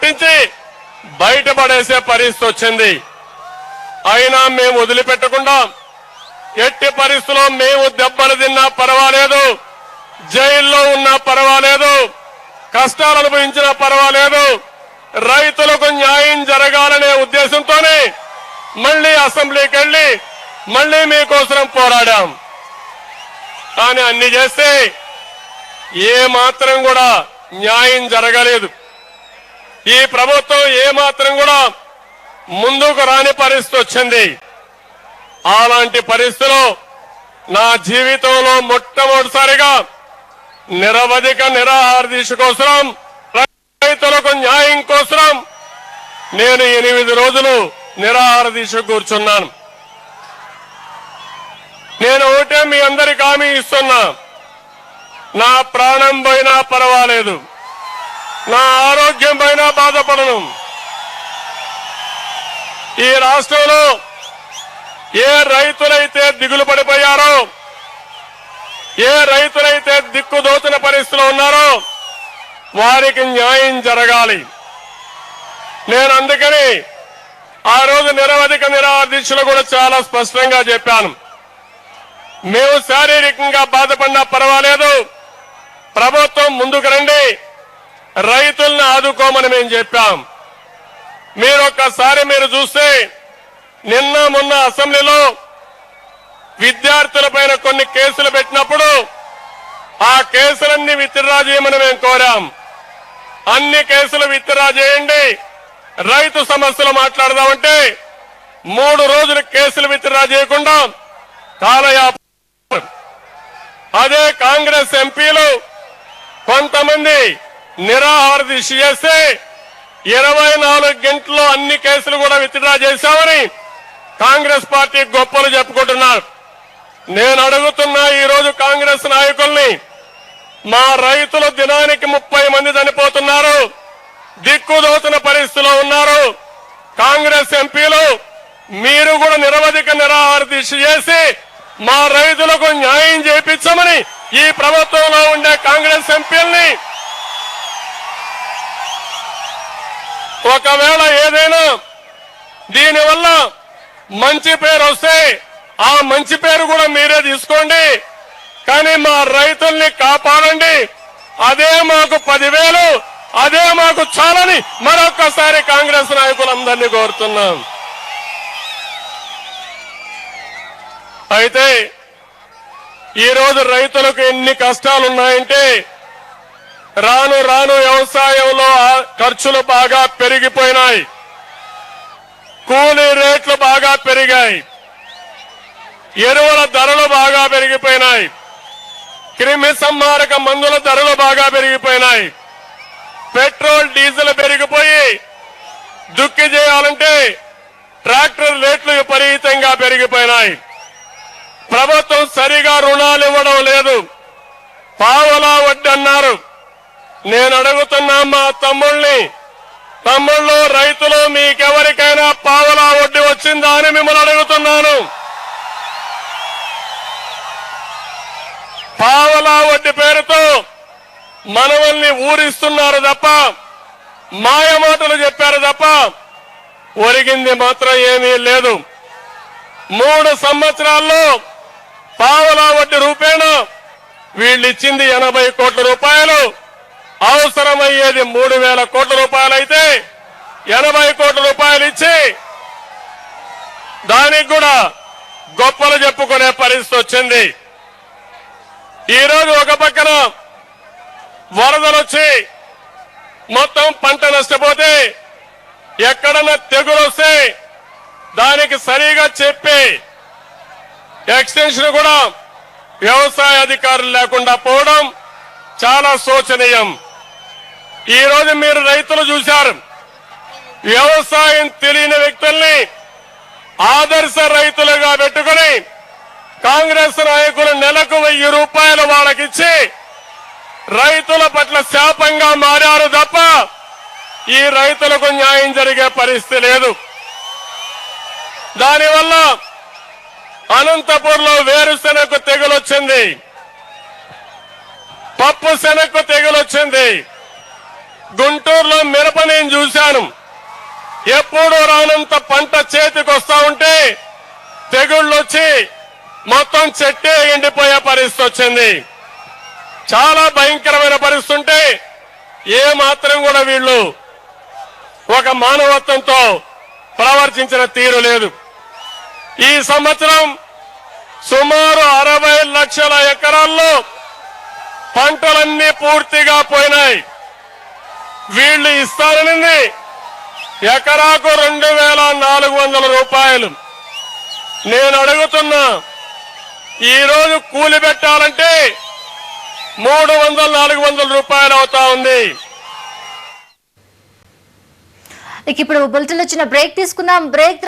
కొట్టించి బయటపడేసే పరిస్థితి వచ్చింది. అయినా మేము వదిలిపెట్టకుండా ఎట్టి పరిస్థితుల్లో మేము దెబ్బలు తిన్నా పర్వాలేదు, జైల్లో ఉన్నా పర్వాలేదు, కష్టాలు అనుభవించినా పర్వాలేదు, రైతులకు న్యాయం జరగాలనే ఉద్దేశంతోనే మళ్లీ అసెంబ్లీకి వెళ్లి మళ్లీ మీకోసం పోరాడాం. కానీ అన్ని చేస్తే ఏ మాత్రం కూడా న్యాయం జరగలేదు. ఈ ప్రభుత్వం ఏ మాత్రం కూడా ముందుకు రాని పరిస్థితి వచ్చింది. అలాంటి పరిస్థితిలో నా జీవితంలో మొట్టమొదటిసారిగా నిరవధిక నిరాహార దీక్ష కోసం, రైతులకు న్యాయం కోసం నేను 8 రోజులు నిరాహార దీక్ష కూర్చున్నాను. నేను ఒకటే మీ అందరికి హామీ ఇస్తున్నా, నా ప్రాణం పోయినా పర్వాలేదు, నా ఆరోగ్యం పోయినా బాధపడను. ఈ రాష్ట్రంలో ఏ రైతులైతే దిగులు పడిపోయారో, ఏ రైతులైతే దిక్కుదోచిన పరిస్థితిలో ఉన్నారో వారికి న్యాయం జరగాలి. నేను అందుకని ఆ రోజు నిరవధిక నిరాహార దీక్షలు కూడా చాలా స్పష్టంగా చెప్పాను. మేము శారీరకంగా బాధపడినా పర్వాలేదు, ప్రభుత్వం ముందుకు రండి, రైతుల్ని ఆదుకోమని మేము చెప్పాం. మీరు చూస్తే నిన్న మొన్న అసెంబ్లీలో విద్యార్థులపైన కొన్ని కేసులు పెట్టినప్పుడు ఆ కేసులన్నీ విత్డ్రా చేయమని మేము కోరాం. అన్ని కేసులు విత్డ్రా చేయండి, రైతు సమస్యలు మాట్లాడదామంటే 3 రోజులు కేసులు విత్డ్రా చేయకుండా కాలయాపన. అదే కాంగ్రెస్ ఎంపీలు కొంతమంది నిరాహార దీక్ష చేస్తే 24 గంటల్లో అన్ని కేసులు కూడా విత్డ్రా చేశామని కాంగ్రెస్ పార్టీ గొప్పలు చెప్పుకుంటున్నారు. నేను అడుగుతున్నా ఈ రోజు కాంగ్రెస్ నాయకుల్ని, మా రైతులు దినానికి 30 మంది చనిపోతున్నారు, దిక్కుదోచిన పరిస్థితిలో ఉన్నారు. కాంగ్రెస్ ఎంపీలు మీరు కూడా నిరవధిక నిరాహార దీక్ష చేసి మా రైతులకు న్యాయం చేయించమని ఈ ప్రభుత్వంలో ఉండే కాంగ్రెస్ ఎంపీల్ని, ఒకవేళ ఏదైనా దీనివల్ల మంచి పేరు వస్తే ఆ మంచి పేరు కూడా మీరే తీసుకోండి, కానీ మా రైతుల్ని కాపాడండి. అదే మాకు 10,000, అదే మాకు చాలని మరొక్కసారి కాంగ్రెస్ నాయకులందరినీ కోరుతున్నాం. అయితే ఈరోజు రైతులకు ఎన్ని కష్టాలున్నాయంటే, రాను రాను వ్యవసాయంలో ఖర్చులు బాగా పెరిగిపోయినాయి, కూలీ రేట్లు బాగా పెరిగాయి, ఎరువుల ధరలు బాగా పెరిగిపోయినాయి, క్రిమి సంహారక మందుల ధరలు బాగా పెరిగిపోయినాయి, పెట్రోల్ డీజిల్ పెరిగిపోయి దుక్కి చేయాలంటే ట్రాక్టర్ రేట్లు విపరీతంగా పెరిగిపోయినాయి. ప్రభుత్వం సరిగా రుణాలు ఇవ్వడం లేదు, పావలా వడ్డీ అన్నారు. నేను అడుగుతున్నా మా తమ్ముళ్ళు రైతులు, మీకెవరికైనా పావలా వడ్డీ వచ్చిందా అని మిమ్మల్ని అడుగుతున్నాను. పావలా వడ్డీ పేరుతో మనవల్ని ఊరిస్తున్నారు తప్ప, మాయమాటలు చెప్పారు తప్ప ఒరిగింది మాత్రం ఏమీ లేదు. 3 సంవత్సరాల్లో పావలా వడ్డీ రూపేణా వీళ్ళిచ్చింది 80 కోట్ల రూపాయలు, అవసరమయ్యేది 3,000 కోట్ల రూపాయలైతే 80 కోట్ల రూపాయలు ఇచ్చి దానికి కూడా గొప్పలు చెప్పుకునే పరిస్థితి వచ్చింది. ఈరోజు ఒక పక్కన వరదలు వచ్చి మొత్తం పంట నష్టపోతే, ఎక్కడన్నా తెగులు వస్తే దానికి సరిగా చెప్పి ఎక్స్టెన్షన్ కూడా వ్యవసాయ అధికారులు లేకుండా పోవడం చాలా శోచనీయం. ఈ రోజు మీరు రైతులు చూశారు, వ్యవసాయం తెలియని వ్యక్తుల్ని ఆదర్శ రైతులుగా పెట్టుకుని కాంగ్రెస్ నాయకులు నెలకు 1000 రూపాయలు వాళ్ళకిచ్చి రైతుల పట్ల శాపంగా మారారు తప్ప ఈ రైతులకు న్యాయం జరిగే పరిస్థితి లేదు. దానివల్ల అనంతపూర్లో వేరుశెనగకు తెగులొచ్చింది, పప్పు శనగకు తెగులొచ్చింది, గుంటూరులో మిరప నేను చూశాను. చూశాను. ఎప్పుడు రానంత పంట చేతికి వస్తా ఉంటే తెగుళ్ళు వచ్చి మొత్తం చెట్టే ఎండిపోయే పరిస్థితి వచ్చింది. చాలా భయంకరమైన పరిస్థితి ఉంటే ఏ మాత్రం కూడా వీళ్ళు ఒక మానవత్వంతో ప్రవర్తించిన తీరు లేదు. ఈ సంవత్సరం సుమారు 60 లక్షల ఎకరాల్లో పంటలన్నీ పూర్తిగా పోయినాయి. వీళ్ళు ఇస్తారనింది ఎకరాకు 2,400 రూపాయలు. నేను అడుగుతున్నా, ఈ రోజు కూలి పెట్టాలంటే 300-400 రూపాయలు అవుతా ఉంది. ఇప్పుడు బులెటిన్ వచ్చిన బ్రేక్ తీసుకుందాం. బ్రేక్